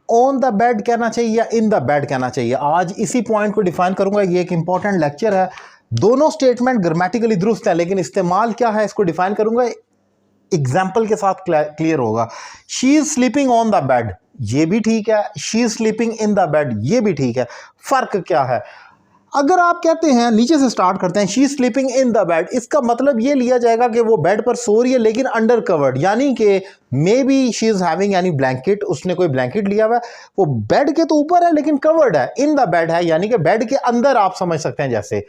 On the bed कहना चाहिए या इन द बेड कहना चाहिए, आज इसी पॉइंट को डिफाइन करूंगा। ये एक इंपॉर्टेंट लेक्चर है। दोनों स्टेटमेंट ग्रामेटिकली दुरुस्त है, लेकिन इस्तेमाल क्या है इसको डिफाइन करूंगा, एग्जाम्पल के साथ क्लियर होगा। She is sleeping on the bed, ये भी ठीक है। She is sleeping in the bed, ये भी ठीक है। फर्क क्या है? अगर आप कहते हैं, नीचे से स्टार्ट करते हैं, she is sleeping in the bed, इसका मतलब ये लिया जाएगा कि वो बेड पर सो रही है लेकिन अंडर कवर्ड, यानी कि may be she is having यानी ब्लैंकेट, उसने कोई ब्लैंकेट लिया हुआ है, वो बेड के तो ऊपर है लेकिन कवर्ड है। इन द बेड है यानी कि बेड के अंदर, आप समझ सकते हैं। जैसे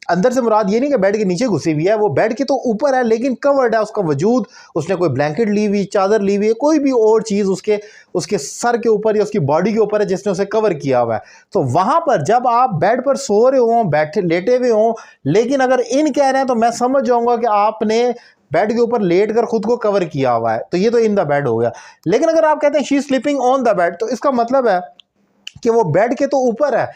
अंदर से मुराद ये नहीं कि बेड के नीचे घुसी हुई है, वो बेड के तो ऊपर है लेकिन कवर्ड है, उसका वजूद, उसने कोई ब्लैंकेट ली हुई, चादर ली हुई है, कोई भी और चीज़ उसके सर के ऊपर या उसकी बॉडी के ऊपर है जिसने उसे कवर किया हुआ है। तो वहां पर जब आप बेड पर सो रहे हो, बैठे लेटे हुए हो, लेकिन अगर इन कह रहे हैं तो मैं समझ जाऊंगा कि आपने बेड के ऊपर लेट कर खुद को कवर किया हुआ है, तो ये तो इन द बेड हो गया। लेकिन अगर आप कहते हैं she is sleeping on the bed, तो इसका मतलब है कि वो बेड के तो ऊपर है,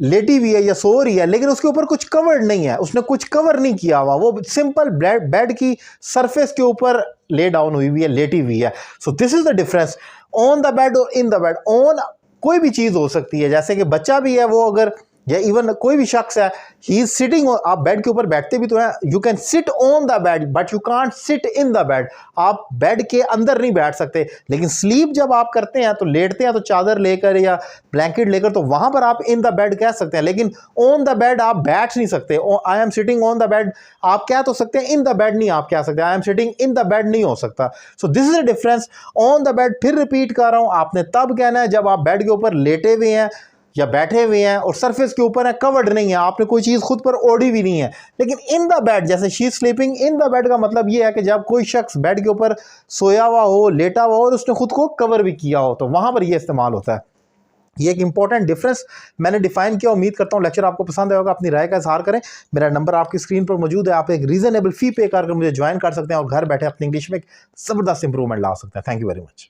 लेटी हुई है या सो रही है, लेकिन उसके ऊपर कुछ कवर्ड नहीं है, उसने कुछ कवर नहीं किया हुआ, वो सिंपल बेड की सरफेस के ऊपर ले डाउन हुई हुई है, लेटी हुई है। So this is the difference, on the bed और इन द बेड। ऑन कोई भी चीज हो सकती है, जैसे कि बच्चा भी है, वो अगर, या इवन कोई भी शख्स है, ही इज सिटिंग, आप बेड के ऊपर बैठते भी तो हैं, you can sit on the bed but you can't sit in the bed, आप बेड के अंदर नहीं बैठ सकते। लेकिन स्लीप जब आप करते हैं तो लेटते हैं तो चादर लेकर या ब्लैंकेट लेकर, तो वहां पर आप इन द बेड कह सकते हैं, लेकिन ऑन द बेड आप बैठ नहीं सकते। I am sitting on the bed आप कह तो सकते हैं, इन द बेड नहीं आप कह सकते, I am sitting in the bed नहीं हो सकता। So this is the difference. On the bed, फिर रिपीट कर रहा हूं, आपने तब कहना है जब आप बेड के ऊपर लेटे हुए हैं या बैठे हुए हैं और सरफेस के ऊपर है, कवर्ड नहीं है, आपने कोई चीज खुद पर ओढ़ी भी नहीं है। लेकिन इन द बेड, जैसे she is sleeping in the bed का मतलब यह है कि जब कोई शख्स बेड के ऊपर सोया हुआ हो, लेटा हुआ हो और उसने खुद को कवर भी किया हो, तो वहां पर यह इस्तेमाल होता है। ये एक इंपॉर्टेंट डिफरेंस मैंने डिफाइन किया। उम्मीद करता हूं लेक्चर आपको पसंद आया होगा। अपनी राय का इजहार करें, मेरा नंबर आपकी स्क्रीन पर मौजूद है, आप एक रीजनेबल फी पे कर मुझे ज्वाइन कर सकते हैं और घर बैठे अपनी इंग्लिश में एक जबरदस्त इंप्रूवमेंट ला सकते हैं। Thank you very much.